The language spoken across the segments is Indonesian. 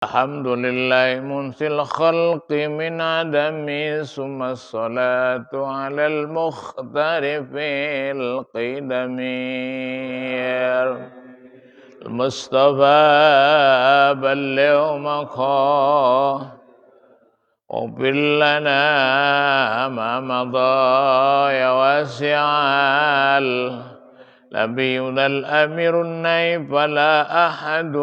Alhamdulillah munsil khalqi min adami summa salatu alal mukhtari fil qidami Mustafa balligh maqam واغفر لنا ما مضى يا واسع نبينا الأمير النيف فلا أحد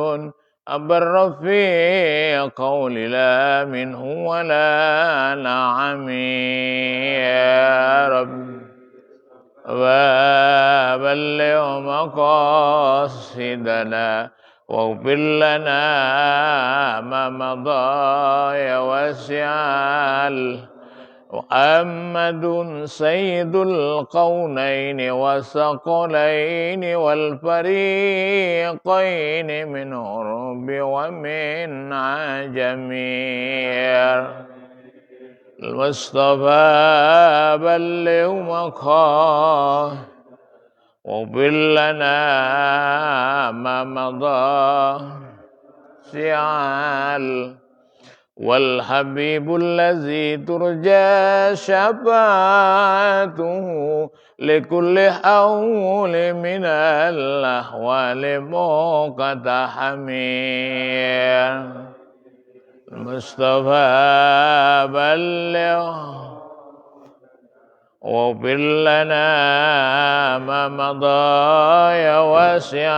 أبر في قول لا منه ولا نعم يا رب وبلغ مقاصدنا واغفر لنا ما مضى يا واسع محمد سيد القونين والثقلين والفريقين من عرب ومن عجم المصطفى بلغ مقام واغفر لنا ما مضى سعال والحبيب الذي ترجى شفاعته لكل حول من الأحوال مقتحم المصطفى بلغ واغفر لنا ما مضى يا واسع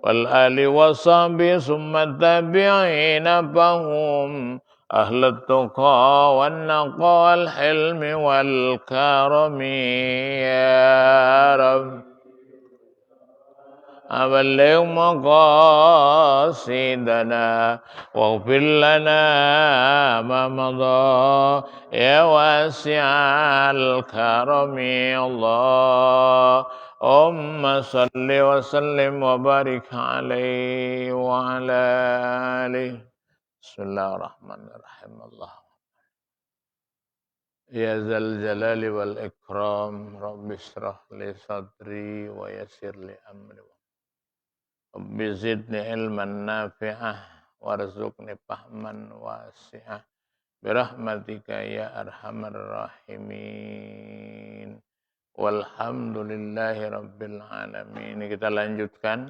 والآل والصحب ثم التابعين فهم أهل التقى والنقى والحلم والكرم يا رب أبلغ مقاصدنا واغفر لنا ما مضى يا واسع الكرم اللهم صل وسلم وبارك عليه وعلى آله بسم الله الرحمن الرحيم الله يا ذا الجلال والإكرام رب اشرح لي صدري ويسر لي أمري Rabbi zidni ilman nafi'ah warzuqni fahman wasi'ah birahmatika ya arhamar rahimin walhamdulillahi rabbil alamin. Kita lanjutkan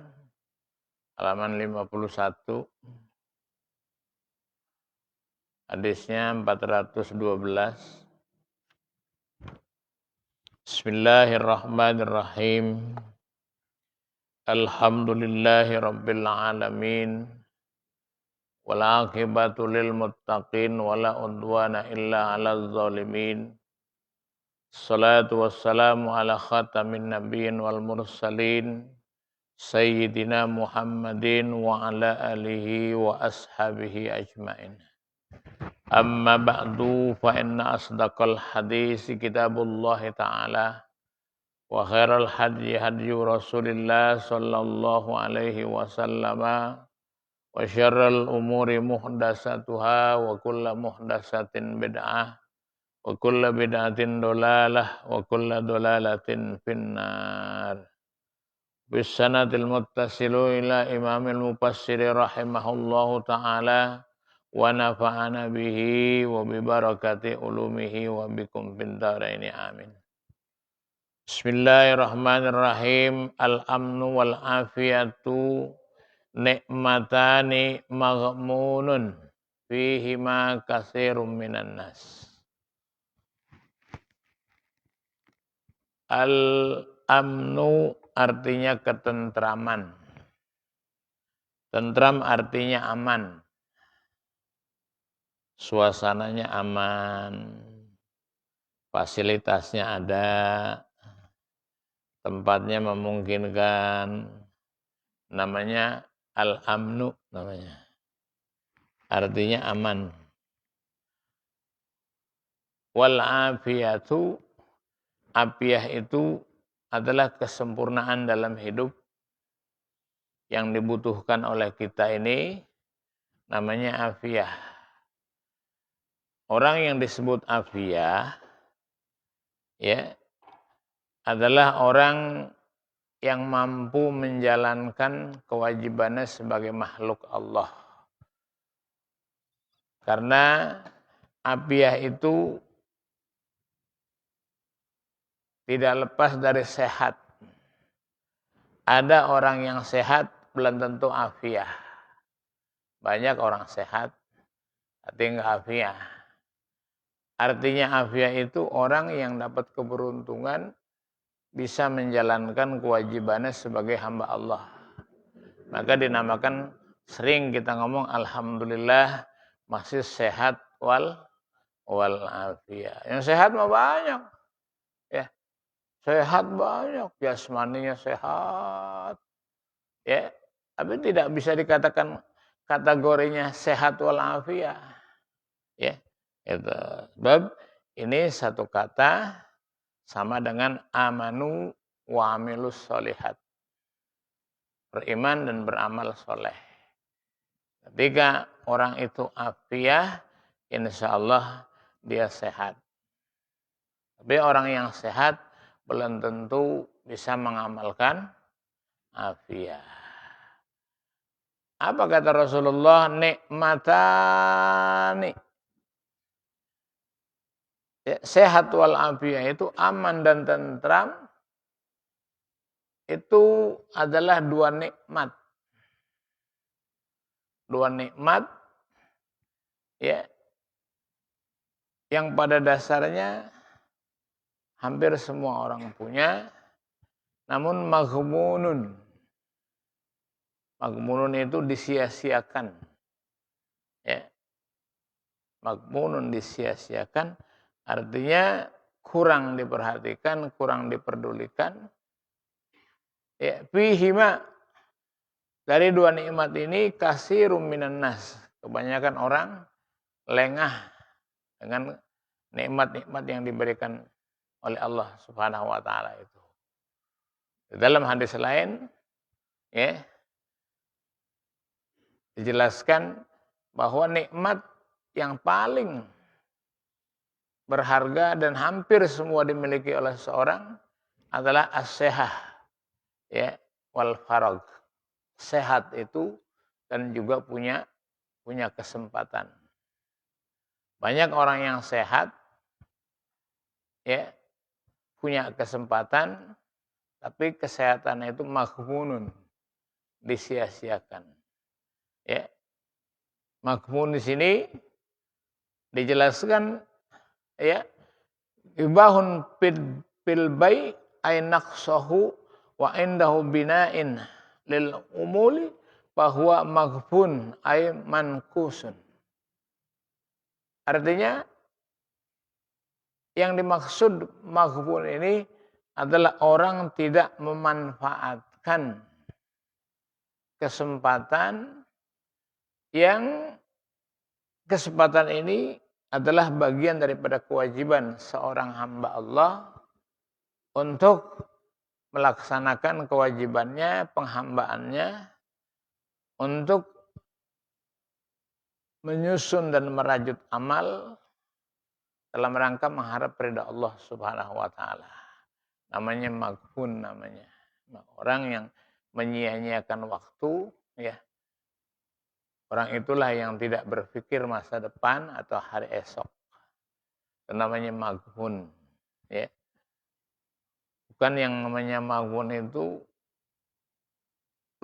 halaman 51 hadisnya 412. Bismillahirrahmanirrahim. Alhamdulillahi rabbil alamin wal aqibatu lil muttaqin wala udwana illa 'alal zalimin. Salatu wassalamu ala khatamin nabiyyin wal mursalin sayyidina Muhammadin wa ala alihi wa ashabihi ajmain. Amma ba'du fa inna asdaqal hadisi kitabullahi ta'ala wa khairal hadyi hadyu Rasulillah sallallahu alaihi wasallam wa syarrul umuri muhdatsatuha wa kullu muhdatsatin bid'ah wa kullu bid'atin dolalah wa kullu dolalatin finnar. Bisanatil muttasilu ila imamil mufassiri rahimahullahu ta'ala wa nafa'ana bihi wa bi barakati ulumihi wa bikum fid dharaini amin. Bismillahirrahmanirrahim. Al-amnu wal afiyatu nikmatani maghmunun fihima katsirum minan nas. Al-amnu artinya ketentraman. Tentram artinya aman. Suasananya aman. Fasilitasnya ada. Tempatnya memungkinkan, namanya al-amnu namanya. Artinya aman. Wal afiyatu, afiyah itu adalah kesempurnaan dalam hidup yang dibutuhkan oleh kita ini namanya afiyah. Orang yang disebut afiyah ya adalah orang yang mampu menjalankan kewajibannya sebagai makhluk Allah. Karena afiah itu tidak lepas dari sehat. Ada orang yang sehat belum tentu afiah. Banyak orang sehat tapi enggak afiah. Artinya afiah itu orang yang dapat keberuntungan bisa menjalankan kewajibannya sebagai hamba Allah. Maka dinamakan, sering kita ngomong alhamdulillah masih sehat wal afiah. Yang sehat mah banyak. Ya, sehat banyak, jasmaninya sehat. Ya, tapi tidak bisa dikatakan kategorinya sehat wal afiah. Ya, itu. Sebab ini satu kata sama dengan amanu wa amilus solihat. Beriman dan beramal soleh. Ketika orang itu afiah, insya Allah dia sehat. Tapi orang yang sehat belum tentu bisa mengamalkan afiah. Apa kata Rasulullah? Nikmatani. Sehat wal afiah itu aman dan tentram. Itu adalah dua nikmat. Dua nikmat ya, yang pada dasarnya hampir semua orang punya, namun maghmunun. Maghmunun itu disia-siakan. Ya. Maghmunun disia-siakan artinya kurang diperhatikan, kurang diperdulikan. Ya, fihima, dari dua nikmat ini katsirum minan nas. Kebanyakan orang lengah dengan nikmat-nikmat yang diberikan oleh Allah Subhanahu wa taala itu. Dalam hadis lain ya, dijelaskan bahwa nikmat yang paling berharga dan hampir semua dimiliki oleh seorang adalah as-sehah ya wal farag. Sehat itu dan juga punya kesempatan. Banyak orang yang sehat ya, punya kesempatan tapi kesehatannya itu maghmunun, disia-siakan. Ya. Maghmun di sini dijelaskan ya, ibahun fil bai ay naqsahu wa indahu bina'in lil umuli bahwa maghbun ay mankusun. Artinya yang dimaksud maghbun ini adalah orang tidak memanfaatkan kesempatan yang kesempatan ini adalah bagian daripada kewajiban seorang hamba Allah untuk melaksanakan kewajibannya, penghambaannya, untuk menyusun dan merajut amal dalam rangka mengharap ridha Allah Subhanahu wa taala. Namanya maghbun namanya. Orang yang menyia-nyiakan waktu ya. Orang itulah yang tidak berpikir masa depan atau hari esok. Itu namanya maghbun ya. Bukan yang namanya maghbun itu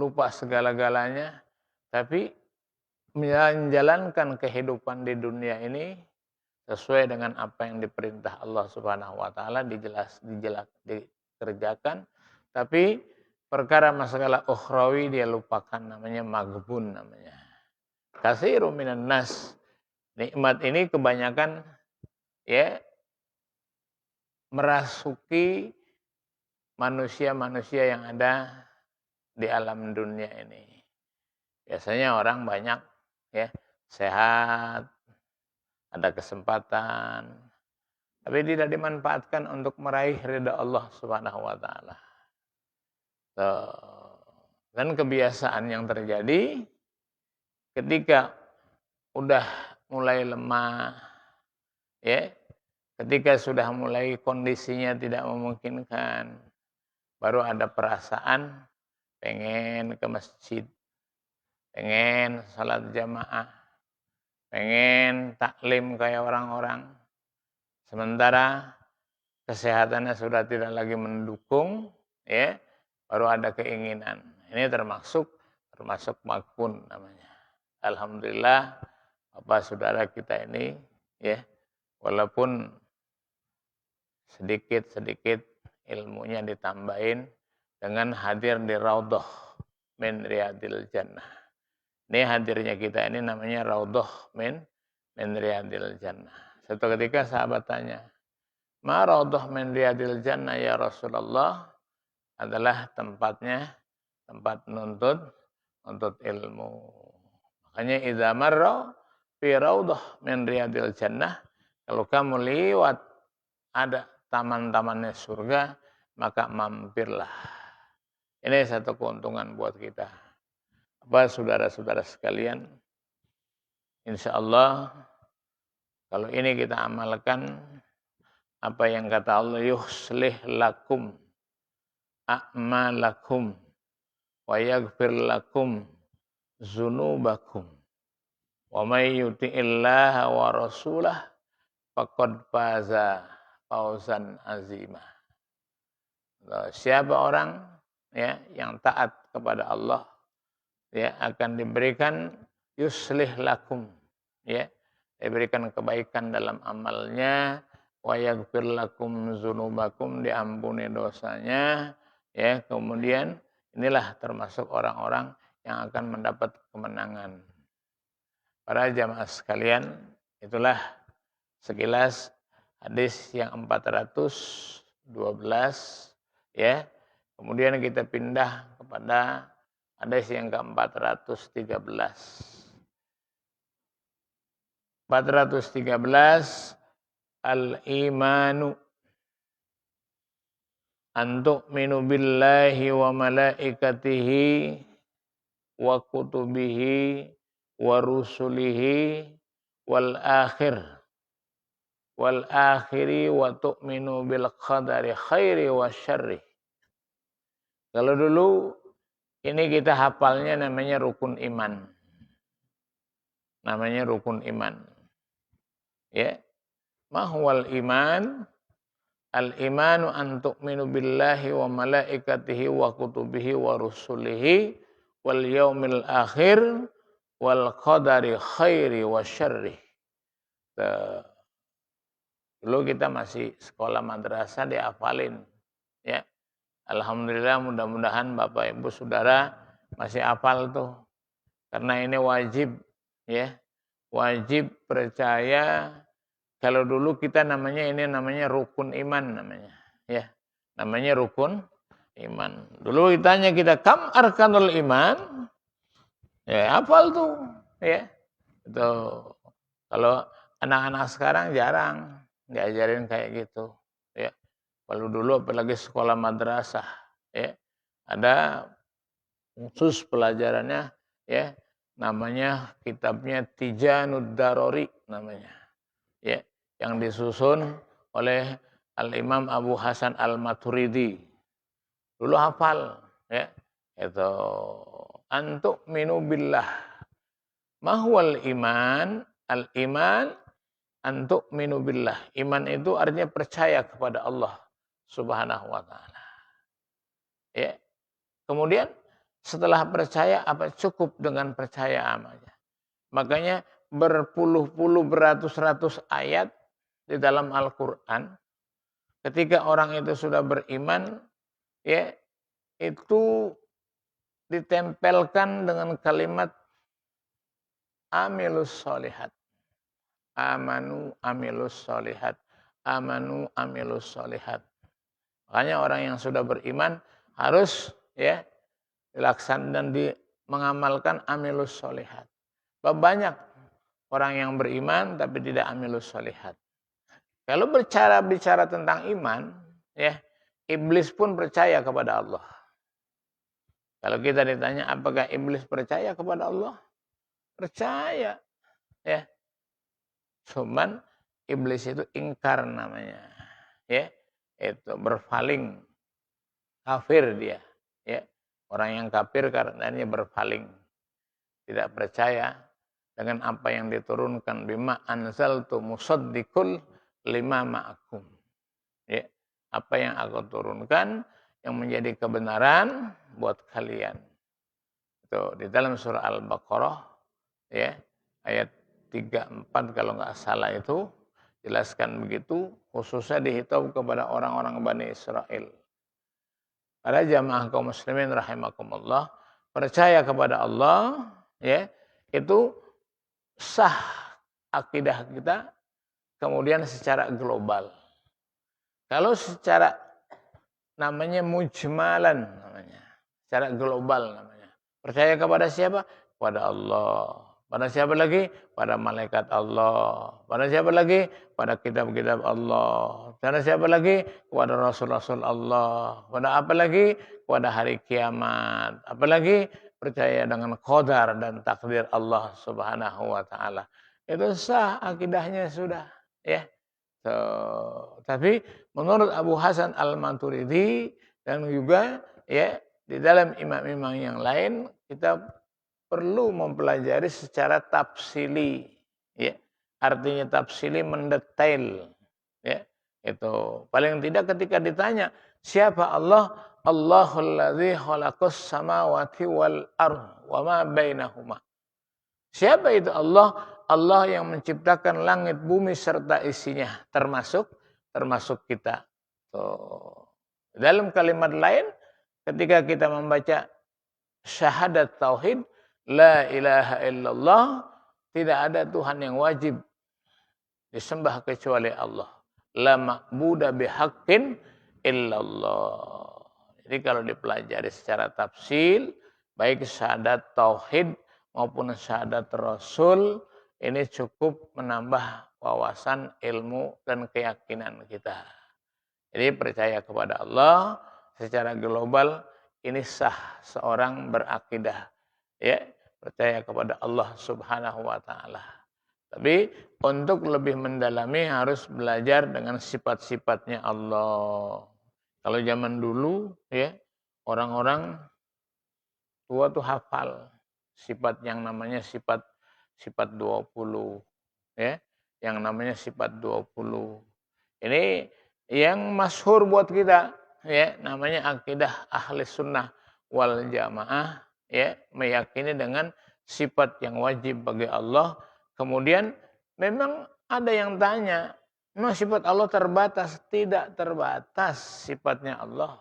lupa segala-galanya, tapi menjalankan kehidupan di dunia ini sesuai dengan apa yang diperintah Allah Subhanahu wa taala, dikerjakan, tapi perkara masalah ukhrawi dia lupakan, namanya maghbun namanya. Katsirun minan nas. Nikmat ini kebanyakan ya merasuki manusia-manusia yang ada di alam dunia ini. Biasanya orang banyak ya sehat, ada kesempatan, tapi tidak dimanfaatkan untuk meraih ridha Allah Subhanahu wa taala. Dan kebiasaan yang terjadi ketika udah mulai lemah ya, ketika sudah mulai kondisinya tidak memungkinkan, baru ada perasaan pengen ke masjid, pengen salat jamaah. pengen taklim kayak orang-orang. Sementara kesehatannya sudah tidak lagi mendukung, ya, baru ada keinginan. Ini termasuk makbun namanya. Alhamdulillah, Bapak saudara kita ini, ya, walaupun sedikit-sedikit ilmunya ditambahin dengan hadir di Raudhah min Riyadil Jannah. Ini hadirnya kita ini namanya Raudhah min Riyadil Jannah. Suatu ketika sahabat tanya, "Ma Raudhah min Riyadil Jannah ya Rasulullah?" Adalah tempat nuntut ilmu. Makanya idza marra fi Raudhah min Riyadil Jannah, kalau kamu lewat ada taman-tamannya surga, maka mampirlah. Ini satu keuntungan buat kita. Apa saudara-saudara sekalian, insya Allah kalau ini kita amalkan, apa yang kata Allah, yuslih lakum a'malakum wa yaghfir lakum dzunubakum wa may yuti'illaha wa rasulah faqad faza fawzan azima. Siapa orang, ya, yang taat kepada Allah, ya, akan diberikan yuslih lakum, ya, diberikan kebaikan dalam amalnya, wa yaghfir lakum dzunubakum, diampuni dosanya, ya, kemudian inilah termasuk orang-orang yang akan mendapat kemenangan. Para jamaah sekalian, itulah sekilas hadis yang 412, ya. Kemudian kita pindah kepada hadis yang ke-413. 413, al-imanu an tu'minu billahi wa malaikatihi wa kutubihi wa rusulihi wal akhiri wa tu'minu bil qadari khairi wa syarri. Kalau dulu ini kita hafalnya namanya rukun iman. Namanya rukun iman. Ya. Mahwal iman? Al-imanu an tu'minu billahi wa malaikatihi wa kutubihi wa rusulihi wal yaumil akhir wal qadari khairi wa syarri. Dulu kita masih sekolah madrasah dihafalin. Ya. Alhamdulillah, mudah-mudahan Bapak Ibu Saudara masih hafal tuh. Karena ini wajib, ya. Wajib percaya. Kalau dulu kita namanya rukun iman namanya, ya. Namanya rukun iman. Dulu ditanya kita, kam arkanul iman? Ya, hafal tuh, ya. Itu kalau anak-anak sekarang jarang diajarin kayak gitu, ya. Kalau dulu apalagi sekolah madrasah, ya, ada khusus pelajarannya, ya, namanya kitabnya Tijanud Darori namanya, ya, yang disusun oleh Al-Imam Abu Hasan Al-Maturidi. Dulu hafal, ya, itu antuk minu billah. Mahwal iman, al-iman antuk minu billah. Iman itu artinya percaya kepada Allah Subhanahu wa ta'ala. Ya. Kemudian setelah percaya, apa cukup dengan percaya aja. Makanya berpuluh-puluh, beratus-ratus ayat di dalam Al-Quran. Ketika orang itu sudah beriman, ya, itu ditempelkan dengan kalimat amilus solihat. Amanu amilus solihat. Amanu amilus solihat. Makanya orang yang sudah beriman harus, ya, dilaksanakan dan mengamalkan amilus solihat. Banyak orang yang beriman tapi tidak amilus solihat. Kalau bicara tentang iman, ya, iblis pun percaya kepada Allah. Kalau kita ditanya apakah iblis percaya kepada Allah? Percaya, ya. Cuman iblis itu ingkar namanya, ya. Itu berpaling, kafir dia, ya. Orang yang kafir karenanya berpaling, tidak percaya dengan apa yang diturunkan, bima anzaltu musaddiqul lima ma'akum. Ya, apa yang aku turunkan yang menjadi kebenaran buat kalian. Itu di dalam surah Al-Baqarah ya, ayat 34 kalau nggak salah itu jelaskan begitu, khususnya dihitung kepada orang-orang Bani Israel. Para jamaah kaum muslimin rahimakumullah, percaya kepada Allah ya, itu sah akidah kita kemudian secara global. Kalau secara namanya mujmalan namanya, secara global namanya. Percaya kepada siapa? Kepada Allah. Pada siapa lagi? Pada malaikat Allah. Pada siapa lagi? Pada kitab-kitab Allah. Pada siapa lagi? Kepada rasul-rasul Allah. Pada apa lagi? Kepada hari kiamat. Apalagi percaya dengan qadar dan takdir Allah Subhanahu wa taala. Itu sah akidahnya sudah, ya. So, tapi menurut Abu Hasan Al-Maturidi dan juga ya di dalam imam-imam yang lain kita perlu mempelajari secara tafsili, ya. Artinya tafsili mendetail, ya. Itu paling tidak ketika ditanya siapa Allah, Allahul ladzi khalaqas samawati wal ardh wa ma bainahuma. Siapa itu Allah? Allah yang menciptakan langit, bumi serta isinya, termasuk kita. Tuh. Dalam kalimat lain, ketika kita membaca syahadat tauhid, la ilaha illallah, tidak ada Tuhan yang wajib disembah kecuali Allah. La ma'buda bihaqqin illallah. Jadi kalau dipelajari secara tafsil, baik syahadat tauhid maupun syahadat rasul, ini cukup menambah wawasan ilmu dan keyakinan kita. Jadi percaya kepada Allah secara global ini sah seorang berakidah, ya, percaya kepada Allah Subhanahu wa taala. Tapi untuk lebih mendalami harus belajar dengan sifat-sifatnya Allah. Kalau zaman dulu ya, orang-orang tua tuh hafal sifat yang namanya sifat 20 ya, yang namanya sifat 20. Ini yang masyhur buat kita ya, namanya akidah ahli sunnah wal jamaah ya, meyakini dengan sifat yang wajib bagi Allah. Kemudian memang ada yang tanya, memang sifat Allah terbatas? Tidak terbatas sifatnya Allah.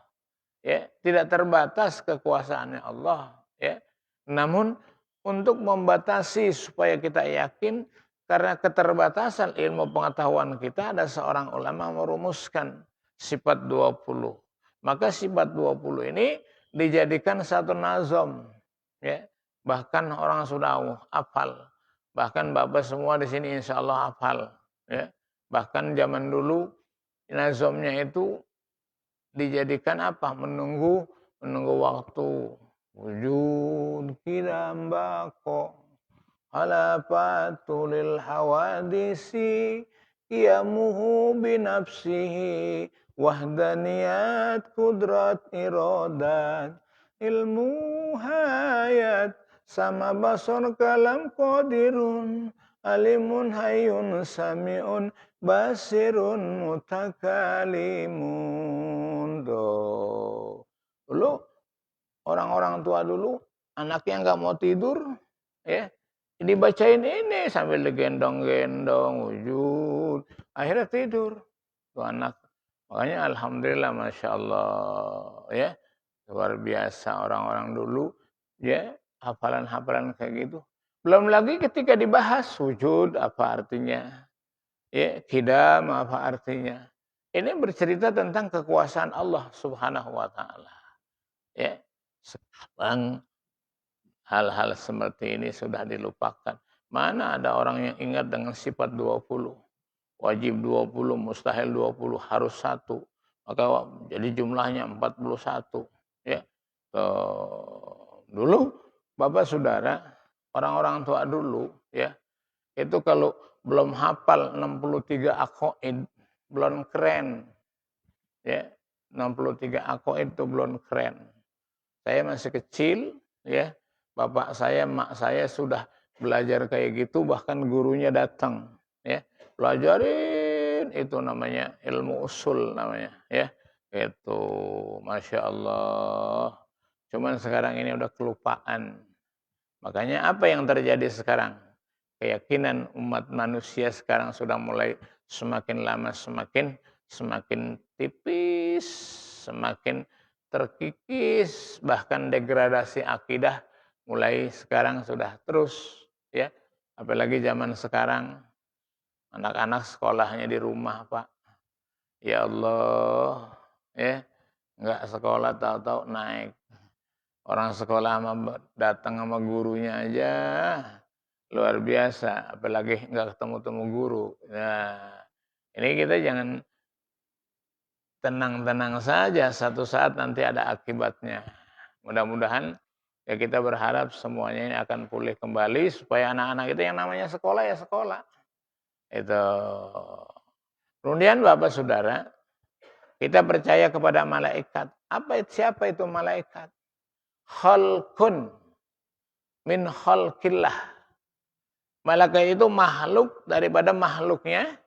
Ya, tidak terbatas kekuasaannya Allah, ya. Namun untuk membatasi supaya kita yakin karena keterbatasan ilmu pengetahuan kita, ada seorang ulama merumuskan sifat 20. Maka sifat 20 ini dijadikan satu nazam, ya. Bahkan orang sudah hafal. Bahkan Bapak semua di sini insya Allah hafal, ya. Bahkan zaman dulu nazamnya itu dijadikan apa? Menunggu waktu. Wujud kiram bako ala patulil hawadisi qiyamuhu binafsihi wahdaniyat kudrat irodat ilmu hayat sama basar kalam qadirun alimun hayyun sami'un basirun mutakalimun. Dulu orang-orang tua dulu anaknya nggak mau tidur ya, dibacain ini sambil digendong-gendong wujud, akhirnya tidur tuh anak. Makanya alhamdulillah masya Allah ya, luar biasa orang-orang dulu ya, hafalan-hafalan kayak gitu. Belum lagi ketika dibahas wujud apa artinya, ya, qidam apa artinya. Ini bercerita tentang kekuasaan Allah Subhanahu wa taala. Ya. Sekarang hal-hal seperti ini sudah dilupakan. Mana ada orang yang ingat dengan sifat 20. Wajib 20, mustahil 20, harus 1. Maka jadi jumlahnya 41. Ya. Dulu Bapak Saudara, orang-orang tua dulu ya, itu kalau belum hafal 63 aqaid belum keren. Ya, 63 aqaid itu belum keren. Saya masih kecil ya, bapak saya, mak saya sudah belajar kayak gitu bahkan gurunya datang, ya. Pelajarin itu namanya ilmu usul namanya, ya. Itu Masya Allah. Cuman sekarang ini udah kelupaan. Makanya apa yang terjadi sekarang? Keyakinan umat manusia sekarang sudah mulai semakin lama semakin tipis, semakin terkikis, bahkan degradasi akidah mulai sekarang sudah terus, ya. Apalagi zaman sekarang anak-anak sekolahnya di rumah, Pak. Ya Allah, ya. Enggak sekolah tahu-tahu naik. Orang sekolah datang sama gurunya aja luar biasa, apalagi nggak ketemu-temu guru. Nah, ini kita jangan tenang-tenang saja, satu saat nanti ada akibatnya. Mudah-mudahan ya kita berharap semuanya ini akan pulih kembali supaya anak-anak itu yang namanya sekolah ya sekolah. Itu. Kemudian Bapak Saudara, kita percaya kepada malaikat. Siapa itu malaikat? Khalqun min khalqillah. Malaikat itu makhluk daripada makhluknya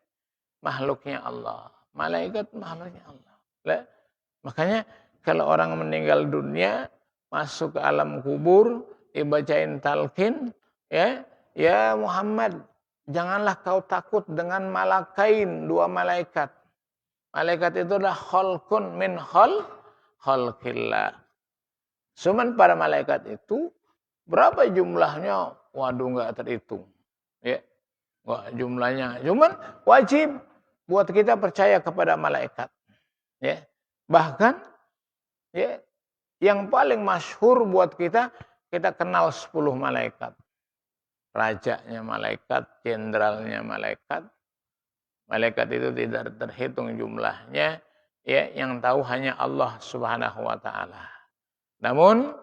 Allah. Malaikat makhluknya Allah. Makanya kalau orang meninggal dunia masuk ke alam kubur, dibacain talqin, ya Muhammad, janganlah kau takut dengan malakain, dua malaikat. Malaikat itu adalah khalqun min khalqillah. Cuman para malaikat itu berapa jumlahnya? Waduh, nggak terhitung. Ya, nggak jumlahnya. Cuman wajib buat kita percaya kepada malaikat. Ya, bahkan ya, yang paling masyhur buat kita kenal 10 malaikat. Rajanya malaikat, jenderalnya malaikat. Malaikat itu tidak terhitung jumlahnya. Ya, yang tahu hanya Allah Subhanahu wa taala. Namun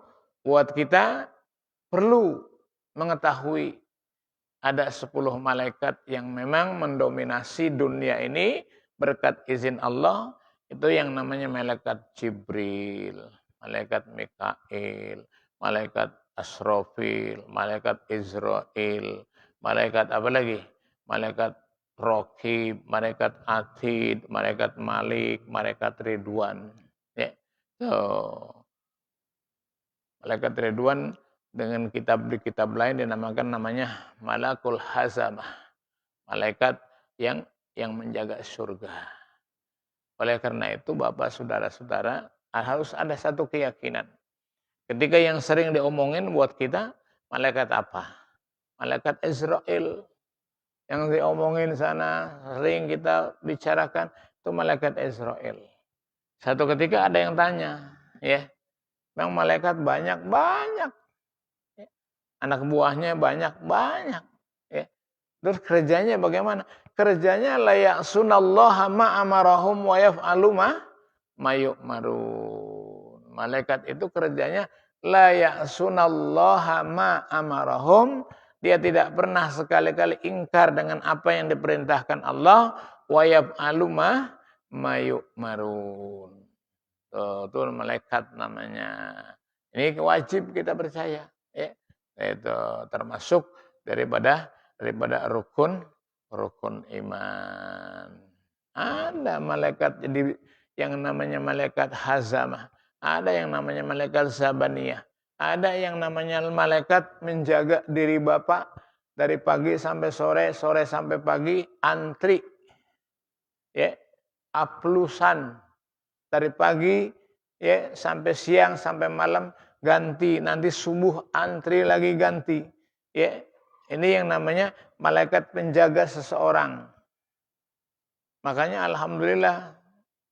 buat kita perlu mengetahui ada 10 malaikat yang memang mendominasi dunia ini berkat izin Allah. Itu yang namanya malaikat Jibril, malaikat Mikail, malaikat Asrofil, malaikat Israel, malaikat apa lagi? Malaikat Raqib, malaikat Atid, malaikat Malik, malaikat Ridwan. Ya. Malaikat Ridwan dengan di kitab lain dinamakan namanya Malakul Hazamah. Malaikat yang menjaga surga. Oleh karena itu Bapak saudara-saudara harus ada satu keyakinan. Ketika yang sering diomongin buat kita, malaikat apa? Malaikat Israel. Yang diomongin sana, sering kita bicarakan, itu malaikat Israel. Satu ketika ada yang tanya, ya, memang malaikat banyak. Anak buahnya banyak. Ya. Terus kerjanya bagaimana? Kerjanya la ya'sunallaha ma amarahum wa yaf'alu ma yu'marun. Malaikat itu kerjanya la ya'sunallaha ma amarahum. Dia tidak pernah sekali-kali ingkar dengan apa yang diperintahkan Allah. Wa yaf'alu ma yu'marun. Itu malaikat namanya. Ini wajib kita percaya. Ya. Itu termasuk daripada rukun iman. Ada malaikat jadi yang namanya malaikat hazamah, ada yang namanya malaikat zabaniyah, ada yang namanya malaikat menjaga diri Bapak dari pagi sampai sore, sore sampai pagi antri. Ya, aplusan dari pagi ya sampai siang sampai malam ganti, nanti subuh antri lagi ganti. Ya, ini yang namanya malaikat penjaga seseorang. Makanya alhamdulillah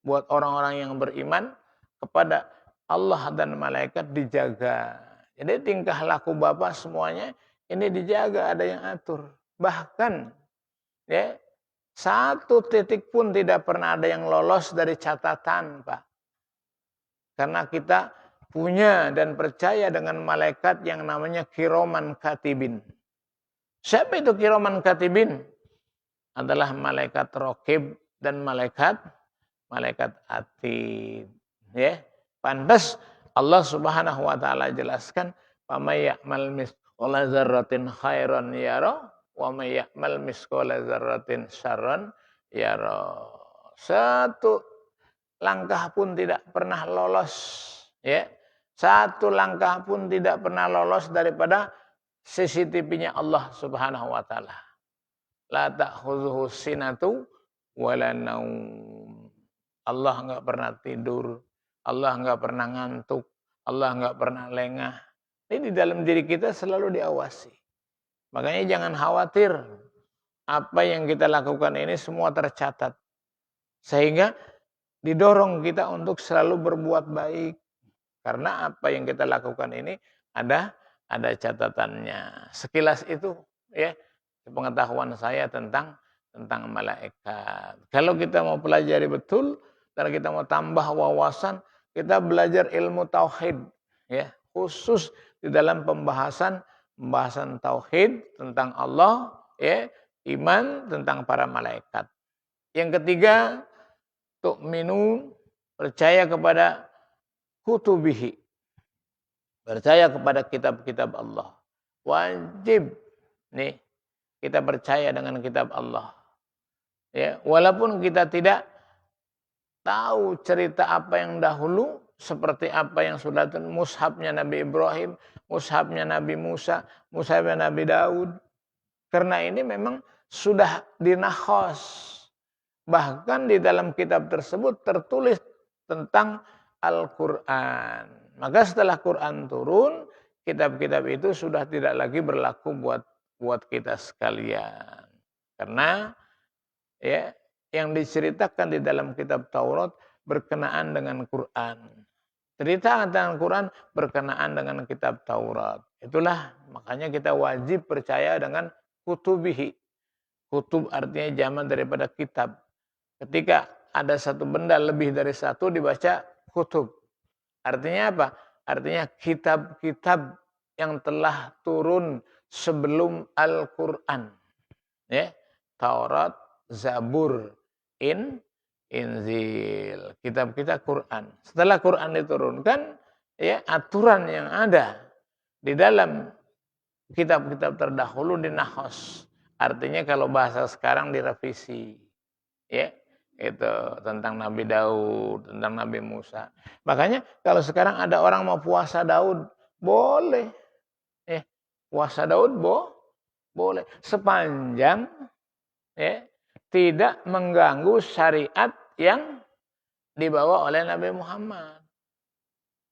buat orang-orang yang beriman kepada Allah dan malaikat dijaga. Jadi tingkah laku Bapak semuanya ini dijaga, ada yang atur. Bahkan ya, satu titik pun tidak pernah ada yang lolos dari catatan, Pak. Karena kita punya dan percaya dengan malaikat yang namanya Kiroman Katibin. Siapa itu Kiroman Katibin? Adalah malaikat Raqib dan malaikat Atid. Ya, pantas Allah Subhanahu wa taala jelaskan, "Pamay ya'mal Wala dzarratin khairan yara wa may ya'mal misqala dzarratin syarran yara. Satu langkah pun tidak pernah lolos, ya. Satu langkah pun tidak pernah lolos daripada CCTV-nya Allah Subhanahu wa taala. La ta'khudhuhu sinatu wala naum. Allah enggak pernah tidur, Allah enggak pernah ngantuk, Allah enggak pernah lengah. Ini di dalam diri kita selalu diawasi. Makanya jangan khawatir, apa yang kita lakukan ini semua tercatat. Sehingga didorong kita untuk selalu berbuat baik. Karena apa yang kita lakukan ini ada catatannya. Sekilas itu ya pengetahuan saya tentang malaikat. Kalau kita mau pelajari betul dan kita mau tambah wawasan, kita belajar ilmu tauhid ya, khusus di dalam pembahasan tauhid tentang Allah ya, iman tentang para malaikat. Yang ketiga, tu'minu, percaya kepada kutubihi, percaya kepada kitab-kitab Allah. Wajib nih kita percaya dengan kitab Allah. Ya, walaupun kita tidak tahu cerita apa yang dahulu, seperti apa yang sudah mushafnya Nabi Ibrahim, mushafnya Nabi Musa, mushafnya Nabi Daud. Karena ini memang sudah dinakhos. Bahkan di dalam kitab tersebut tertulis tentang Al-Quran. Maka setelah Quran turun, kitab-kitab itu sudah tidak lagi berlaku buat kita sekalian. Karena ya yang diceritakan di dalam kitab Taurat berkenaan dengan Quran. Cerita tentang Quran berkenaan dengan kitab Taurat. Itulah makanya kita wajib percaya dengan kutubihi. Kutub artinya jamak daripada kitab. Ketika ada satu benda lebih dari satu dibaca kutub. Artinya apa? Artinya kitab-kitab yang telah turun sebelum Al-Quran. Ya, Taurat, Zabur, Injil. Kitab-kitab Quran. Setelah Quran diturunkan, ya aturan yang ada di dalam kitab-kitab terdahulu dinahos. Artinya kalau bahasa sekarang direvisi. Ya, itu tentang Nabi Daud, tentang Nabi Musa. Makanya kalau sekarang ada orang mau puasa Daud, boleh. Puasa Daud boleh. Sepanjang ya, tidak mengganggu syariat yang dibawa oleh Nabi Muhammad.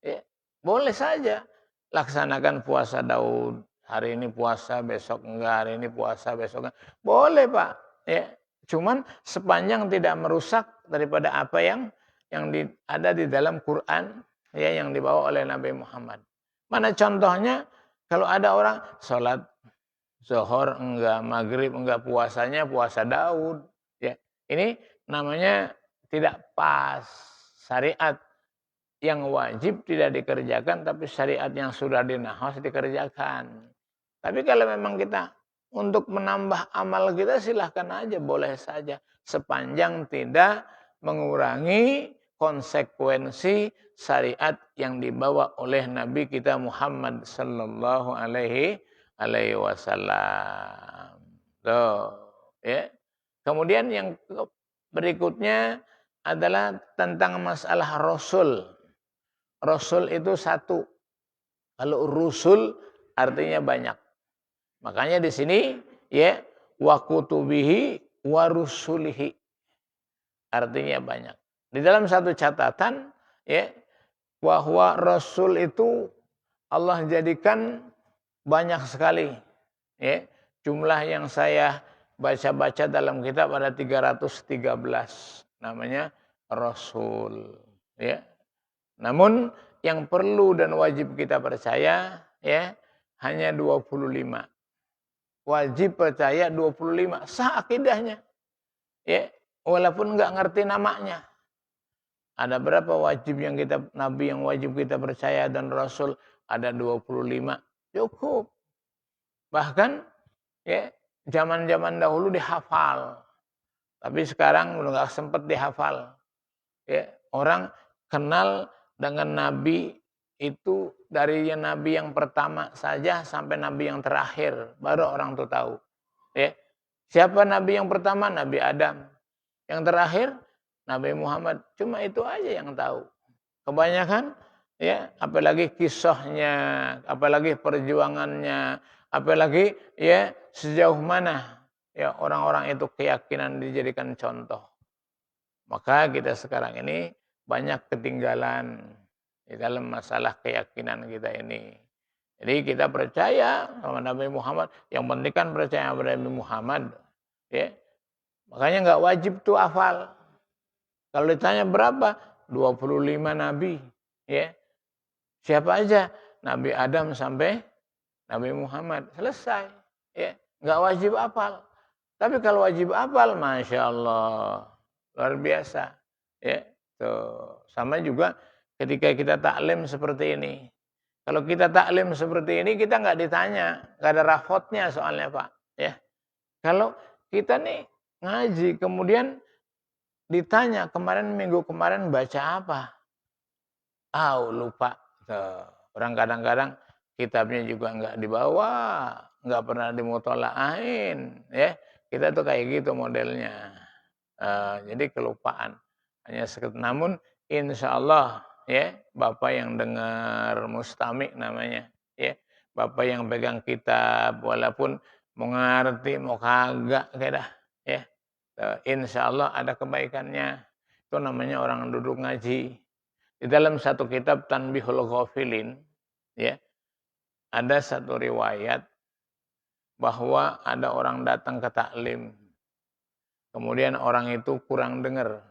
Ya, boleh saja laksanakan puasa Daud. Hari ini puasa, besok enggak. Hari ini puasa, besok enggak. Boleh Pak. Ya. Cuman sepanjang tidak merusak daripada apa yang ada di dalam Quran ya yang dibawa oleh Nabi Muhammad. Mana contohnya kalau ada orang sholat zuhur enggak, maghrib enggak, puasanya puasa Daud. Ya, ini namanya tidak pas. Syariat yang wajib tidak dikerjakan, tapi syariat yang sudah dinahos dikerjakan. Tapi kalau memang kita untuk menambah amal kita silahkan aja, boleh saja. Sepanjang tidak mengurangi konsekuensi syariat yang dibawa oleh Nabi kita Muhammad sallallahu alaihi wasallam. Tuh, ya. Kemudian yang berikutnya adalah tentang masalah Rasul. Rasul itu satu. Kalau Rusul artinya banyak. Makanya di sini ya wa kutubihi wa rusulihi. Artinya banyak. Di dalam satu catatan ya bahwa Rasul itu Allah jadikan banyak sekali. Ya, jumlah yang saya baca-baca dalam kitab ada 313 namanya Rasul. Ya. Namun yang perlu dan wajib kita percaya ya hanya 25. Wajib percaya 25. Sah akidahnya. Ya, walaupun enggak ngerti namanya. Ada berapa wajib yang Nabi yang wajib kita percaya dan Rasul ada 25. Cukup. Bahkan ya zaman-zaman dahulu dihafal. Tapi sekarang udah enggak sempat dihafal. Ya, orang kenal dengan Nabi itu dari yang nabi yang pertama saja sampai nabi yang terakhir baru orang tuh tahu. Ya. Siapa nabi yang pertama? Nabi Adam. Yang terakhir Nabi Muhammad. Cuma itu aja yang tahu. Kebanyakan ya, apalagi kisahnya, apalagi perjuangannya, apalagi ya sejauh mana ya orang-orang itu keyakinan dijadikan contoh. Maka kita sekarang ini banyak ketinggalan di dalam masalah keyakinan kita ini. Jadi kita percaya sama Nabi Muhammad. Yang penting kan percaya sama Nabi Muhammad. Ya. Makanya nggak wajib tuh hafal. Kalau ditanya berapa? 25 nabi. Ya. Siapa aja? Nabi Adam sampai Nabi Muhammad. Selesai. Ya. Nggak wajib hafal. Tapi kalau wajib hafal, Masya Allah. Luar biasa. Ya. Tuh. Sama juga ketika kita taklim seperti ini. Kalau kita taklim seperti ini, kita nggak ditanya. Nggak ada rapotnya soalnya Pak. Ya. Kalau kita nih ngaji, kemudian ditanya minggu kemarin baca apa? Lupa. Tuh. Orang kadang-kadang kitabnya juga nggak dibawa, nggak pernah dimutolaain. Ya. Kita tuh kayak gitu modelnya. Jadi kelupaan. Hanya sekedar. Namun insya Allah ya, Bapak yang dengar mustami namanya. Ya. Bapak yang pegang kitab, walaupun mau ngerti, mau kagak, kayak dah. Ya. Insya Allah ada kebaikannya. Itu namanya orang duduk ngaji. Di dalam satu kitab Tanbihul Ghafilin, ya, ada satu riwayat bahwa ada orang datang ke taklim. Kemudian orang itu kurang dengar.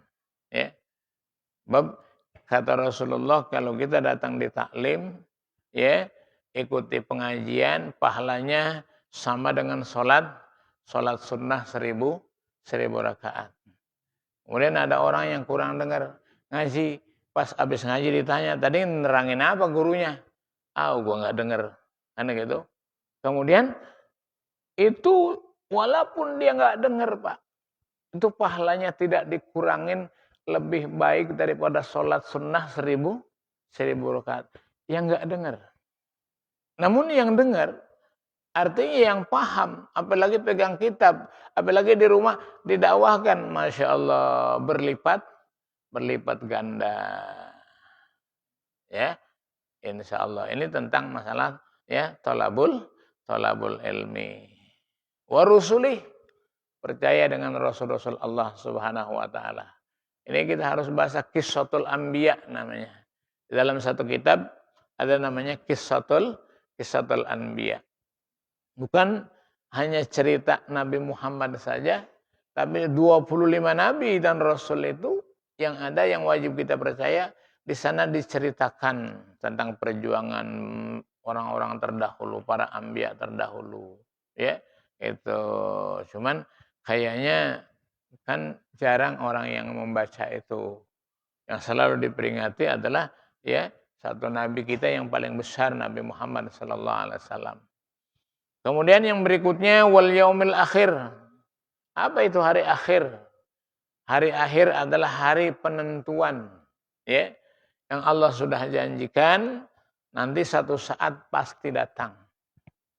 Ya. Bab kata Rasulullah, kalau kita datang di taklim, ya, ikuti pengajian, pahalanya sama dengan sholat sunnah 1000 rakaat. Kemudian ada orang yang kurang dengar ngaji, pas habis ngaji ditanya, tadi nerangin apa gurunya? Gua nggak dengar, kan gitu. Kemudian itu walaupun dia nggak dengar Pak, itu pahalanya tidak dikurangin, lebih baik daripada sholat sunnah 1000 rakaat. Yang nggak dengar. Namun yang dengar, artinya yang paham, apalagi pegang kitab, apalagi di rumah didakwahkan, Masya Allah, berlipat ganda. Ya, insya Allah. Ini tentang masalah ya tolabul ilmi. Wa rusulih, percaya dengan Rasul-Rasul Allah Subhanahu wa taala. Ini kita harus bahasa Qissatul Anbiya namanya. Di dalam satu kitab ada namanya Qissatul Anbiya. Bukan hanya cerita Nabi Muhammad saja, tapi 25 nabi dan rasul itu yang ada yang wajib kita percaya. Di sana diceritakan tentang perjuangan orang-orang terdahulu, para anbiya terdahulu. Ya, itu. Cuman kayaknya kan jarang orang yang membaca itu. Yang selalu diperingati adalah ya satu nabi kita yang paling besar, Nabi Muhammad sallallahu alaihi wasallam. Kemudian yang berikutnya wal yaumil akhir. Apa itu hari akhir? Hari akhir adalah hari penentuan, ya. Yang Allah sudah janjikan nanti satu saat pasti datang.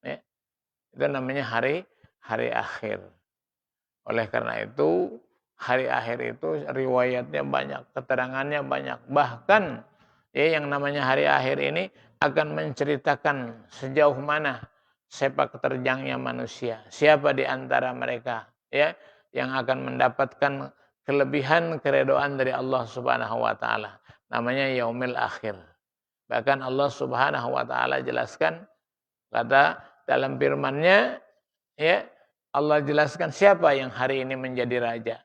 Ya. Itu namanya hari akhir. Oleh karena itu, hari akhir itu riwayatnya banyak, keterangannya banyak. Bahkan ya yang namanya hari akhir ini akan menceritakan sejauh mana sepak terjangnya manusia. Siapa di antara mereka ya yang akan mendapatkan kelebihan keridhaan dari Allah Subhanahu wa taala. Namanya yaumil akhir. Bahkan Allah Subhanahu wa taala jelaskan kata dalam firman-Nya ya, Allah jelaskan siapa yang hari ini menjadi raja.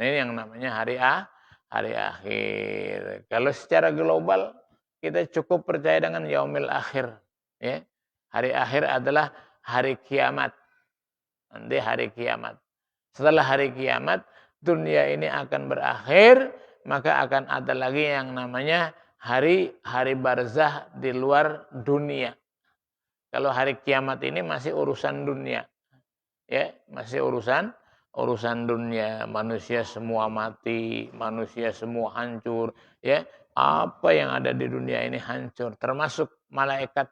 Nah, ini yang namanya hari akhir. Kalau secara global kita cukup percaya dengan yaumil akhir. Ya. Hari akhir adalah hari kiamat. Nanti hari kiamat. Setelah hari kiamat, dunia ini akan berakhir, maka akan ada lagi yang namanya hari barzah di luar dunia. Kalau hari kiamat ini masih urusan dunia. Ya, masih urusan dunia, manusia semua mati, manusia semua hancur, ya. apa yang ada di dunia ini hancur, termasuk malaikat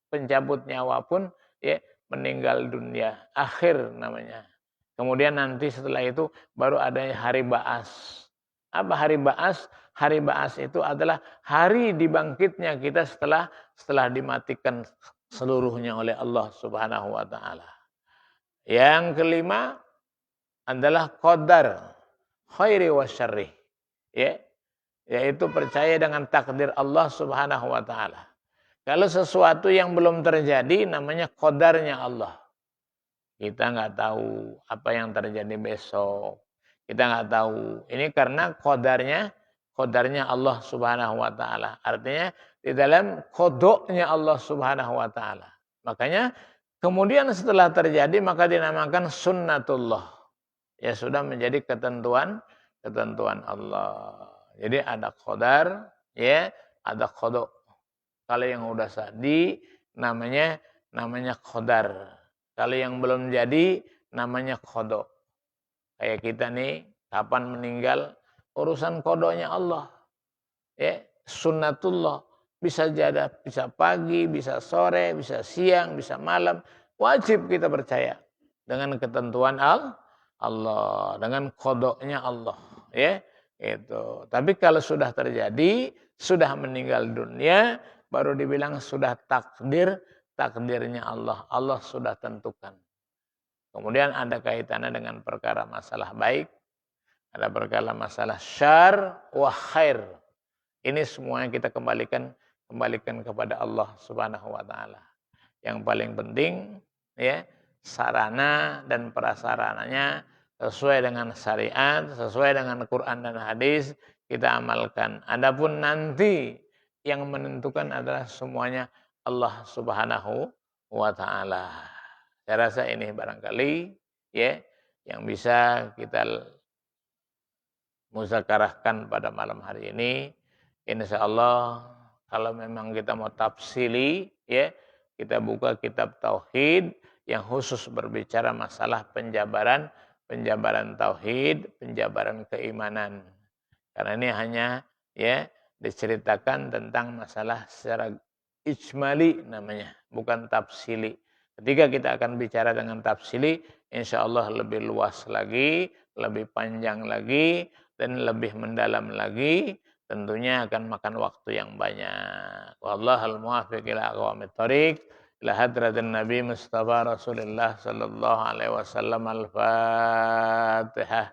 pencabut nyawa pun ya meninggal dunia, akhir namanya. Kemudian nanti setelah itu baru adanya hari ba'as. Apa hari ba'as? Hari ba'as itu adalah hari dibangkitnya kita setelah dimatikan seluruhnya oleh Allah Subhanahu wa taala. Yang kelima adalah qadar khairi wa syarri. Ya, yaitu percaya dengan takdir Allah Subhanahu wa taala. Kalau sesuatu yang belum terjadi namanya qadarnya Allah. Kita nggak tahu apa yang terjadi besok. Kita nggak tahu. Ini karena qadarnya Allah Subhanahu wa taala. Artinya di dalam qadanya Allah Subhanahu wa taala. Makanya kemudian setelah terjadi maka dinamakan sunnatullah. Ya sudah menjadi ketentuan Allah. Jadi ada qadar, ya, ada qada. Kalau yang udah jadi namanya qadar. Kalau yang belum jadi namanya qada. Kayak kita nih kapan meninggal urusan qadanya Allah. Ya, sunnatullah. Bisa jadi bisa pagi, bisa sore, bisa siang, bisa malam. Wajib kita percaya dengan ketentuan Allah, dengan qadanya Allah, ya. Itu. Tapi kalau sudah terjadi, sudah meninggal dunia, baru dibilang sudah takdirnya Allah. Allah sudah tentukan. Kemudian ada kaitannya dengan perkara masalah baik, ada perkara masalah syar wa khair. Ini semuanya kita kembalikan kepada Allah Subhanahu wa taala. Yang paling penting ya, sarana dan prasarananya sesuai dengan syariat, sesuai dengan Quran dan hadis kita amalkan. Adapun nanti yang menentukan adalah semuanya Allah Subhanahu wa taala. Saya rasa ini barangkali ya yang bisa kita muzakarahkan pada malam hari ini. Insya Allah kalau memang kita mau tafsili ya, kita buka kitab tauhid yang khusus berbicara masalah penjabaran tauhid, penjabaran keimanan. Karena ini hanya ya diceritakan tentang masalah secara ijmali namanya, bukan tafsili. Ketika kita akan bicara dengan tafsili, insya Allah lebih luas lagi, lebih panjang lagi, dan lebih mendalam lagi. Tentunya akan makan waktu yang banyak. Wallahul muwaffiq ila aqwamit thoriq. Ila hadratin Nabi Mustafa Rasulullah sallallahu alaihi wasallam. Al-Fatihah.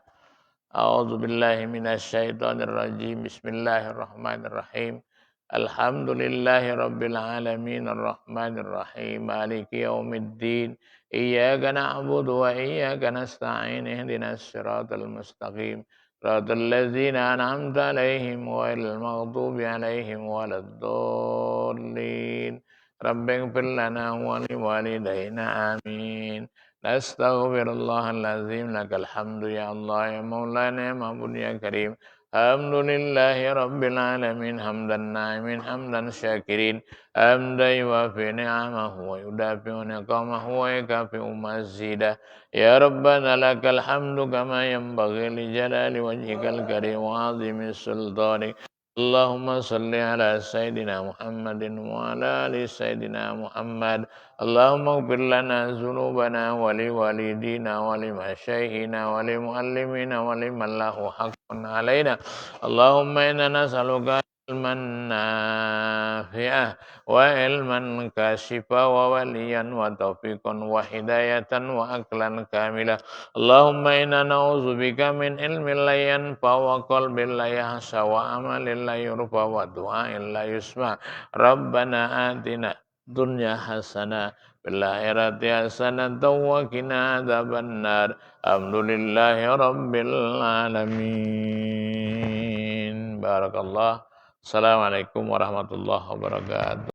A'udzu billahi minasyaitonir rajim. Bismillahirrahmanirrahim. Alhamdulillahi rabbil alamin arrahmanir rahim maliki yaumiddin iyyaka na'budu wa iyyaka nasta'in ihdinas siratal mustaqim siratal ladzina an'amta 'alaihim ghairil maghdubi 'alaihim waladdallin rabbighfir lana wa liwalidayna amin. Nastaghfirullahal lakal hamdu ya Allah ya maulana ya ma'bud ya karim. Alhamdulillahi rabbil alamin hamdan na'imin hamdan syakirin hamdan yuwafi ni'amahu wa yudafi'u niqamahu wa yakafi'u mazidah. Ya Rabbana lakal hamdu kama yanbaghi li jalali wajhikal karim wa 'azimi sultanik. Allahumma salli ala Sayyidina Muhammadin wa ala ali Sayyidina Muhammad. Allahumma ighfir lana dzunubana wa li walidina wa li masyayikhina wa li muallimina wa liman lahu haqqun alaina. Allahumma inna nas'aluka ilman nafi'ah wa ilman kashifa wa waliyan wa taufiqan wa hidayatan wa aklan kamilah. Allahumma inna na'udzubika min ilmin la yanfa wa qalbin la yahsha wa amalin la yurfa wa du'ain la yusma. Rabbana atina dunya hasanah fil akhirati hasanah wa qina adzabannar. Alhamdulillahi rabbil alamin. Barakallah. Assalamualaikum warahmatullahi wabarakatuh.